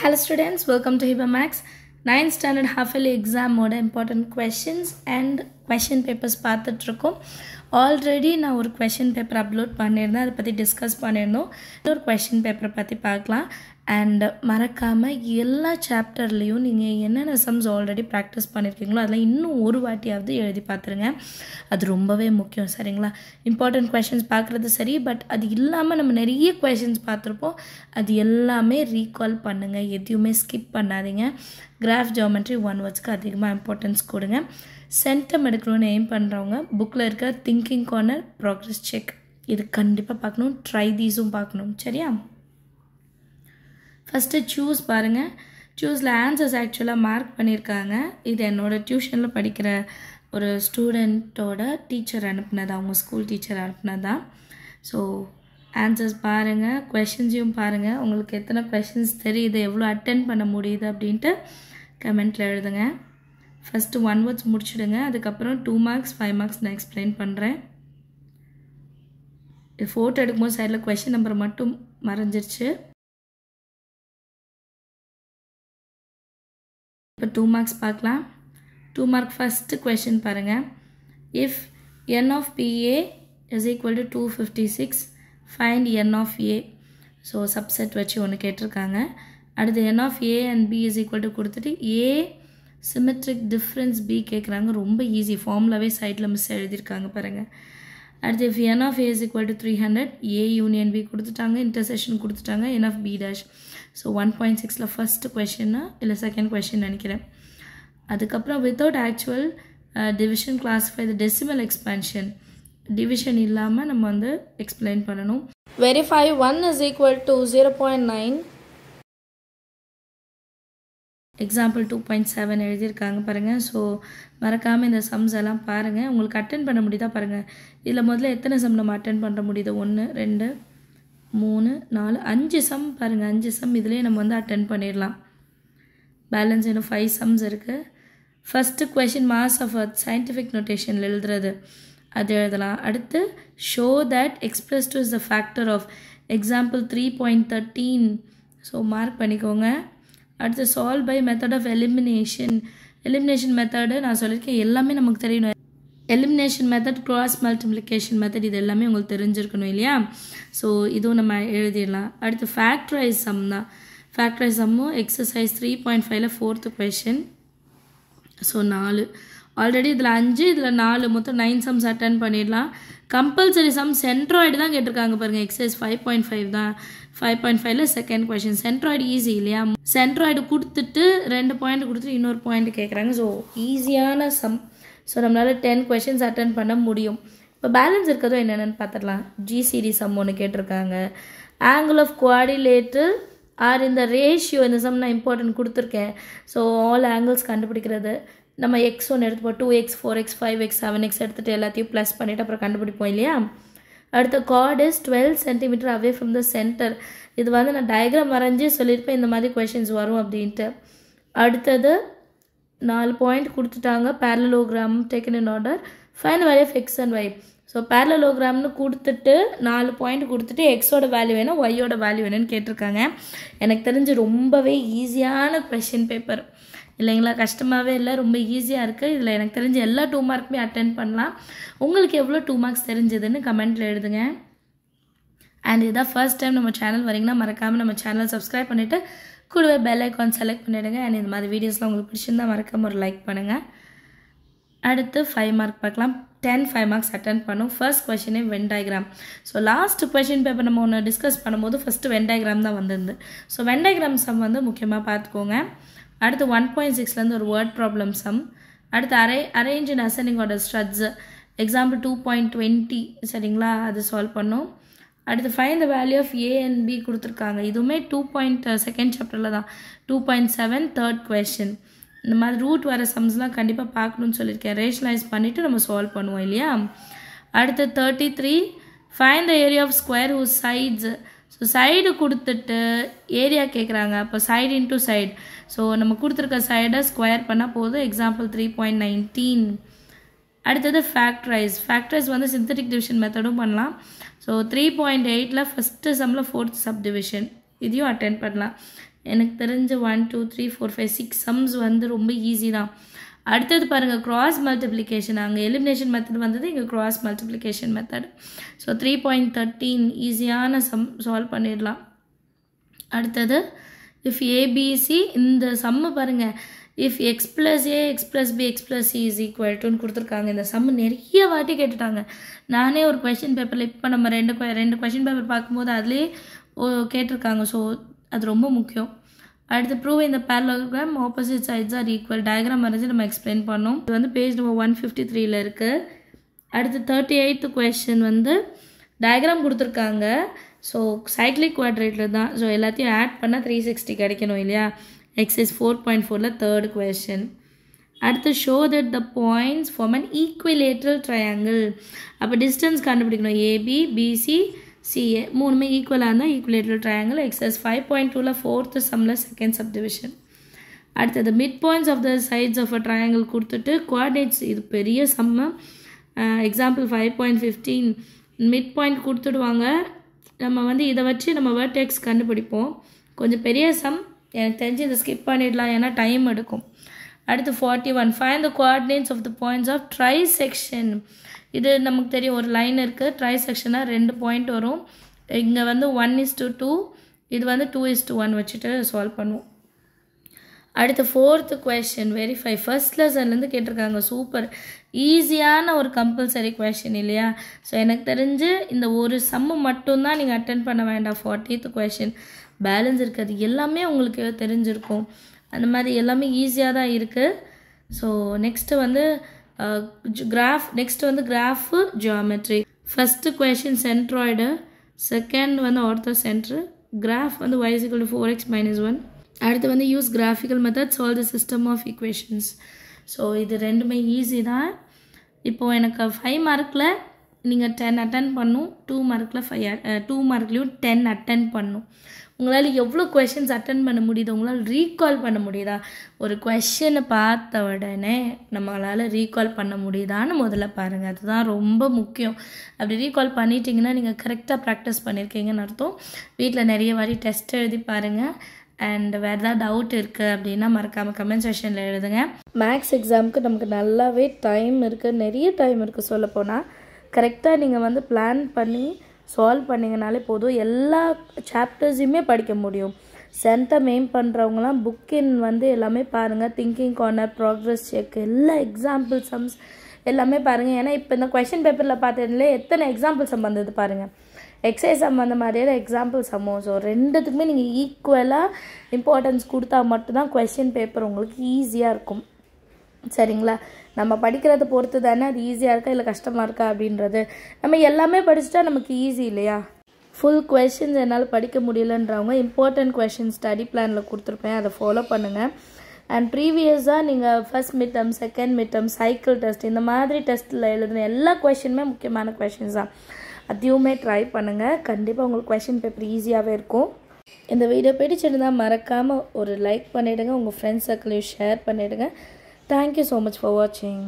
Hello students, welcome to Hiba Max. 9th standard half-yearly exam mode important questions and question papers பார்த்துட்டு இருக்கோம். Already நான் ஒரு question paper upload பண்ணியிருந்தேன், அதை பற்றி டிஸ்கஸ் பண்ணியிருந்தோம். ஒரு question paper பற்றி பார்க்கலாம். அண்ட் மறக்காமல் எல்லா சாப்டர்லேயும் நீங்கள் என்னென்ன சம்ஸ் ஆல்ரெடி ப்ராக்டிஸ் பண்ணியிருக்கீங்களோ அதில் இன்னும் ஒரு வாட்டியாவது எழுதி பார்த்துருங்க. அது ரொம்பவே முக்கியம், சரிங்களா? இம்பார்ட்டண்ட் கொஷின்ஸ் பார்க்குறது சரி, பட் அது இல்லாமல் நம்ம நிறைய கொஷின்ஸ் பார்த்துருப்போம். அது எல்லாமே ரீகால் பண்ணுங்கள், எதையுமே ஸ்கிப் பண்ணாதீங்க. கிராஃப் ஜியோமெட்ரி 1 வேர்ட்ஸ்க்கு அதிகமாக இம்பார்ட்டன்ஸ் கொடுங்க. சென்டம் எடுக்கணும்னு எய்ம் பண்ணுறவங்க புக்கில் இருக்க திங்கிங் கார்னர், ப்ராக்ரஸ் செக் இது கண்டிப்பாக பார்க்கணும். ட்ரை தீஸும் பார்க்கணும், சரியா? ஃபஸ்ட்டு சூஸ் பாருங்கள். சூஸில் ஆன்சர்ஸ் ஆக்சுவலாக மார்க் பண்ணியிருக்காங்க. இது என்னோடய டியூஷனில் படிக்கிற ஒரு ஸ்டூடெண்ட்டோட டீச்சர் அனுப்புனது, அவங்க ஸ்கூல் டீச்சர் அனுப்புனதான். ஸோ ஆன்சர்ஸ் பாருங்கள், கொஷின்ஸையும் பாருங்கள். உங்களுக்கு எத்தனை கொஷின்ஸ் தெரியுது, எவ்வளோ அட்டென்ட் பண்ண முடியுது அப்படின்ட்டு கமெண்ட்டில் எழுதுங்க. ஃபஸ்ட்டு 1 வேர்ட்ஸ் முடிச்சுடுங்க. அதுக்கப்புறம் 2 மார்க்ஸ் 5 மார்க்ஸ் நான் எக்ஸ்பிளைன் பண்ணுறேன். இது ஃபோட்டோ எடுக்கும்போது சைடில் கொஷின் நம்பர் மட்டும் மறைஞ்சிருச்சு. இப்போ 2 மார்க்ஸ் பார்க்கலாம். 2 மார்க் ஃபஸ்ட்டு கொஷின் பாருங்கள். If n of PA is equal to 256, find n of A. So subset வச்சு ஒன்று கேட்டிருக்காங்க. அடுத்து n of A and B is equal to கொடுத்துட்டு A சிமெட்ரிக் டிஃப்ரென்ஸ் B கேட்குறாங்க. ரொம்ப ஈஸி, ஃபார்முலாவே சைடில் மிஸ் எழுதியிருக்காங்க பாருங்கள். அடுத்து if n of A is equal to 300, A union B கொடுத்துட்டாங்க, இன்டர்செக்ஷன் கொடுத்துட்டாங்க, n of B dash. So 1.6ல ஃபஸ்ட்டு கொஷின்னா இல்லை செகண்ட் கொஷின் நினைக்கிறேன். அதுக்கப்புறம் without actual division classify the decimal expansion. Division இல்லாமல் நம்ம வந்து எக்ஸ்பிளைன் பண்ணணும். Verify 1 is equal to 0.9. Example 2.7 எழுதியிருக்காங்க பாருங்கள். ஸோ மறக்காமல் இந்த சம்ஸ் எல்லாம் பாருங்கள். உங்களுக்கு அட்டென்ட் பண்ண முடியுதா பாருங்கள். இதில் முதல்ல எத்தனை சம் நம்ம அட்டென்ட் பண்ண முடியுது? 1 2 3 4 5 சம் பாருங்கள். 5 சம் இதிலே நம்ம வந்து அட்டென்ட் பண்ணிடலாம். பேலன்ஸ் இன்னும் 5 சம்ஸ் இருக்குது. First question mass of earth scientific நோட்டேஷனில் எழுதுறது, அது எழுதலாம். அடுத்து show that express two is the factor of example 3.13. So mark பண்ணிக்கோங்க. அடுத்து solve by method of elimination. Elimination method நான் சொல்லியிருக்கேன், எல்லாமே நமக்கு தெரியணும். Elimination method, cross multiplication method, இது எல்லாமே உங்களுக்கு தெரிஞ்சிருக்கணும் இல்லையா? ஸோ இதுவும் நம்ம எழுதிடலாம். அடுத்து ஃபேக்டரைஸ் சம் தான். ஃபேக்டரைஸ் சம்மும் எக்ஸசைஸ் 3.5ல 4th கொஷின். ஸோ 4 ஆல்ரெடி இதில் 5, இதில் 4, மொத்தம் 9 சம்ஸ் அட்டன் பண்ணிடலாம். கம்பல்சரி சம் சென்ட்ராய்டு தான் கேட்டிருக்காங்க பாருங்கள். எக்ஸசைஸ் 5.5 தான். 5.5ல செகண்ட் கொஷின். சென்ட்ராய்டு ஈஸி இல்லையா? சென்ட்ராய்டு கொடுத்துட்டு 2 பாயிண்ட் கொடுத்துட்டு இன்னொரு பாயிண்ட் கேட்குறாங்க. ஸோ ஈஸியான சம். ஸோ நம்மளால் 10 கொஷின்ஸ் அட்டன் பண்ண முடியும். இப்போ பேலன்ஸ் இருக்கிறதோ என்னென்னு பார்த்துடலாம். ஜிசிடி சம் ஒன்று கேட்டிருக்காங்க. ஆங்கிள் ஆஃப் குவாடிலேட்டர் ஆர் இந்த ரேஷியோ, இந்த சம் நான் இம்பார்ட்டன்ட் கொடுத்துருக்கேன். ஸோ ஆல் ஆங்கிள்ஸ் கண்டுபிடிக்கிறது. நம்ம எக்ஸ் ஒன்று எடுத்துப்போம், 2x 4x 5x 7x எடுத்துகிட்டு எல்லாத்தையும் ப்ளஸ் பண்ணிவிட்டு அப்புறம் கண்டுபிடிப்போம் இல்லையா? அடுத்த card is 12 centimetre away from the centre. இது வந்து நான் டயக்ராம் வரைஞ்சி சொல்லியிருப்பேன் இந்த மாதிரி கொஷின்ஸ் வரும் அப்படின்ட்டு. அடுத்தது 4 பாயிண்ட் கொடுத்துட்டாங்க. Parallelogram taken in order. Find value of x and y. So பேரலோகிராம்னு கொடுத்துட்டு 4 பாயிண்ட் கொடுத்துட்டு எக்ஸோட வேல்யூ வேணும், ஒய்யோட வேல்யூ வேணும்னு கேட்டிருக்காங்க. எனக்கு தெரிஞ்சு ரொம்பவே ஈஸியான கொஷின் பேப்பர் இல்லைங்களா? கஷ்டமாகவே இல்லை, ரொம்ப ஈஸியாக இருக்குது. இதில் எனக்கு தெரிஞ்சு எல்லா 2 மார்க்குமே அட்டென்ட் பண்ணலாம். உங்களுக்கு எவ்வளோ 2 மார்க்ஸ் தெரிஞ்சதுன்னு கமெண்ட்டில் எழுதுங்க. அண்ட் இதான் ஃபர்ஸ்ட் டைம் நம்ம சேனல் வரீங்கன்னா மறக்காமல் நம்ம சேனலை சப்ஸ்கிரைப் பண்ணிவிட்டு கூடவே பெல் ஐக்கான் செலக்ட் பண்ணிவிடுங்க. அண்ட் இந்த மாதிரி வீடியோஸ்லாம் உங்களுக்கு பிடிச்சிருந்தா மறக்காமல் ஒரு லைக் பண்ணுங்கள். அடுத்து 5 மார்க் பார்க்கலாம். 5 மார்க்ஸ் அட்டென்ட் பண்ணும். ஃபர்ஸ்ட் கொஷினே Venn diagram. So last question paper நம்ம ஒன்று டிஸ்கஸ் பண்ணும்போது ஃபஸ்ட்டு வென் டயக்ராம் தான் வந்திருந்து. ஸோ வென் டயக்ராம் சம் வந்து முக்கியமாக பார்த்துக்கோங்க. அடுத்து 1.6லேருந்து ஒரு வேர்ட் ப்ராப்ளம் சம். அடுத்து அரேஞ்ச் இன் அசெண்டிங் ஆர்டர் ஸ்ட்ரட்ஸ் எக்ஸாம்பிள் 2.20, சரிங்களா? அது சால்வ் பண்ணும். அடுத்து find the value of A and B கொடுத்துருக்காங்க. இதுவுமே 2.2 சாப்டரில் தான். 2.7 தேர்ட் கொஷின். இந்த மாதிரி ரூட் வர சம்ஸ்லாம் கண்டிப்பாக பார்க்கணுன்னு சொல்லியிருக்கேன். ரேஷனலைஸ் பண்ணிவிட்டு நம்ம சால்வ் பண்ணுவோம் இல்லையா? அடுத்து 33 find the area of square whose sides. So side கொடுத்துட்டு ஏரியா கேட்குறாங்க. அப்போ சைடு இன்டூ சைடு. ஸோ நம்ம கொடுத்துருக்க சைடை ஸ்கொயர் பண்ணால் போதும். எக்ஸாம்பிள் 3.19. அடுத்தது ஃபேக்டரைஸ். ஃபேக்டரைஸ் வந்து சிந்தட்டிக் டிவிஷன் மெத்தடும் பண்ணலாம். ஸோ 3.8ல் ஃபஸ்ட்டு சம்மில் 4th சப் டிவிஷன், இதையும் அட்டென்ட் பண்ணலாம். எனக்கு தெரிஞ்ச 1 2 3 4 5 6 சம்ஸ் வந்து ரொம்ப ஈஸி தான். அடுத்தது பாருங்கள் கிராஸ் மல்டிப்ளிகேஷன். அங்கே எலிமினேஷன் மெத்தட் வந்தது, இங்கே கிராஸ் மல்டிப்ளிகேஷன் மெத்தட். ஸோ 3.13 ஈஸியான சம் சால்வ் பண்ணிடலாம். அடுத்தது இஃப் ஏபிசி இந்த சம்மு பாருங்கள், if x plus a x plus b x plus c is equal டுன்னு கொடுத்துருக்காங்க. இந்த சம்மு நிறைய வாட்டி கேட்டுட்டாங்க. நானே ஒரு கொஷின் பேப்பரில் இப்போ நம்ம ரெண்டு கொஷின் பேப்பர் பார்க்கும்போது அதுலேயே கேட்டிருக்காங்க. ஸோ அது ரொம்ப முக்கியம். அடுத்து ப்ரூவ் இந்த parallelogram opposite sides are equal diagram வரைஞ்சி நம்ம எக்ஸ்பிளைன் பண்ணோம். இது வந்து பேஜ் நம்பர் 153ல் இருக்குது. அடுத்து 38th கொஷின் வந்து டயக்ராம் கொடுத்துருக்காங்க. ஸோ சைக்ளிக் குவாட்ரேட்டில் தான். ஸோ எல்லாத்தையும் ஆட் பண்ணால் 360 கிடைக்கணும் இல்லையா. எக்ஸைஸ் 4.4ல் தேர்ட் கொஷின். அடுத்து show that the points form an equilateral triangle. அப்போ டிஸ்டன்ஸ் கண்டுபிடிக்கணும். ஏபி பிசி சிஏ மூணுமே ஈக்குவலாக இருந்தால் ஈக்குவலேட்ரல் ட்ரையாங்கிள். எக்ஸைஸ் 5.2ல் 4th சம்மில் செகண்ட் சப்டிவிஷன். அடுத்தது mid points of the sides of a triangle கொடுத்துட்டு கோஆர்டினேட்ஸ், இது பெரிய சம்மு. எக்ஸாம்பிள் 5.15 மிட் பாயிண்ட் கொடுத்துடுவாங்க. நம்ம வந்து இதை வச்சு நம்ம வெர்டெக்ஸ் கண்டுபிடிப்போம். கொஞ்சம் பெரிய சம், எனக்கு தெரிஞ்சு இதை ஸ்கிப் பண்ணிடலாம் ஏன்னா டைம் எடுக்கும். அடுத்து 41 find the coordinates of the points of trisection. இது நமக்கு தெரியும், ஒரு லைன் இருக்குது, ட்ரை செக்ஷனாக 2 பாயிண்ட் வரும். இங்கே வந்து 1:2, இது வந்து 2:1 வச்சுட்டு சால்வ் பண்ணுவோம். அடுத்து 4th கொஷின் வெரிஃபை. ஃபர்ஸ்ட் லெசன்லேருந்து கேட்டிருக்காங்க. சூப்பர் ஈஸியான ஒரு கம்பல்சரி கொஷின் இல்லையா. ஸோ எனக்கு தெரிஞ்சு இந்த ஒரு சம்மு மட்டும்தான் நீங்கள் அட்டென்ட் பண்ண வேண்டாம். 40th கொஷின் பேலன்ஸ் இருக்குது, எல்லாமே உங்களுக்கு தெரிஞ்சிருக்கும். அந்த மாதிரி எல்லாமே ஈஸியாக தான் இருக்குது. ஸோ நெக்ஸ்ட்டு வந்து கிராஃப். நெக்ஸ்ட் வந்து graph geometry. First question centroid, second வந்து ஆர்த்தோ சென்ட்ரு. கிராஃப் வந்து y = 4x - 1. அடுத்து வந்து use graphical method solve the system of equations. So இது ரெண்டுமே ஈஸி தான். இப்போது எனக்கு 5 மார்க்கில் நீங்கள் 10 அட்டன் பண்ணும், 2 மார்க்கில் 2 மார்க்லேயும் 10 அட்டன் பண்ணும். உங்களால் எவ்வளோ கொஷின்ஸ் அட்டன் பண்ண முடியுது, உங்களால் ரீகால் பண்ண முடியுதா? ஒரு கொஷனை பார்த்த உடனே நம்மளால் ரீகால் பண்ண முடியுதான்னு முதல்ல பாருங்கள். அதுதான் ரொம்ப முக்கியம். அப்படி ரீகால் பண்ணிட்டீங்கன்னா நீங்கள் கரெக்டாக ப்ராக்டிஸ் பண்ணியிருக்கீங்கன்னு அர்த்தம். வீட்டில் நிறைய வாரி டெஸ்ட் எழுதி பாருங்கள். அண்ட் வேறு ஏதாவது டவுட் இருக்குது அப்படின்னா மறக்காமல் கமெண்ட் செக்ஷனில் எழுதுங்க. மேக்ஸ் எக்ஸாமுக்கு நமக்கு நல்லாவே டைம் இருக்குது, நிறைய டைம் இருக்குது. சொல்லப்போனால் கரெக்டாக நீங்கள் வந்து பிளான் பண்ணி சால்வ் பண்ணிங்கனாலே போதும், எல்லா சாப்டர்ஸையுமே படிக்க முடியும். சென்டம் எய்ம் பண்ணுறவங்களாம் புக்கின் வந்து எல்லாமே பாருங்கள். திங்கிங் கார்னர், ப்ராக்ரஸ் செக், எல்லா எக்ஸாம்பிள் சம்ஸ் எல்லாமே பாருங்கள். ஏன்னா இப்போ இந்த கொஷின் பேப்பரில் பார்த்ததுலே எத்தனை எக்ஸாம்பிள் சம் வந்தது பாருங்கள். எக்ஸைஸ் சம் அந்த மாதிரியே எக்ஸாம்பிள் சம்மோ. ஸோ ரெண்டுத்துக்குமே நீங்கள் ஈக்குவலாக இம்பார்ட்டன்ஸ் கொடுத்தா மட்டும்தான் கொஷின் பேப்பர் உங்களுக்கு ஈஸியாக இருக்கும். சரிங்களா? நம்ம படிக்கிறத பொறுத்து தானே அது ஈஸியாக இருக்கா இல்லை கஷ்டமாக இருக்கா அப்படின்றது. நம்ம எல்லாமே படிச்சுட்டா நமக்கு ஈஸி இல்லையா? ஃபுல் கொஷின்ஸ் என்னால் படிக்க முடியலன்றவங்க இம்பார்ட்டன்ட் கொஷின் ஸ்டடி பிளானில் கொடுத்துருப்பேன், அதை ஃபாலோ பண்ணுங்கள். அண்ட் ப்ரீவியஸாக நீங்கள் first mid term, second mid term, cycle test இந்த மாதிரி டெஸ்ட்டில் எழுதுன எல்லா கொஷினுமே முக்கியமான கொஷின்ஸ் தான். அதையுமே ட்ரை பண்ணுங்கள். கண்டிப்பாக உங்களுக்கு கொஷின் பேப்பர் ஈஸியாகவே இருக்கும். இந்த வீடியோ பிடிச்சிருந்தால் மறக்காமல் ஒரு லைக் பண்ணிவிடுங்க, உங்கள் ஃப்ரெண்ட்ஸ் சர்க்கிளையும் ஷேர் பண்ணிவிடுங்க. Thank you so much for watching.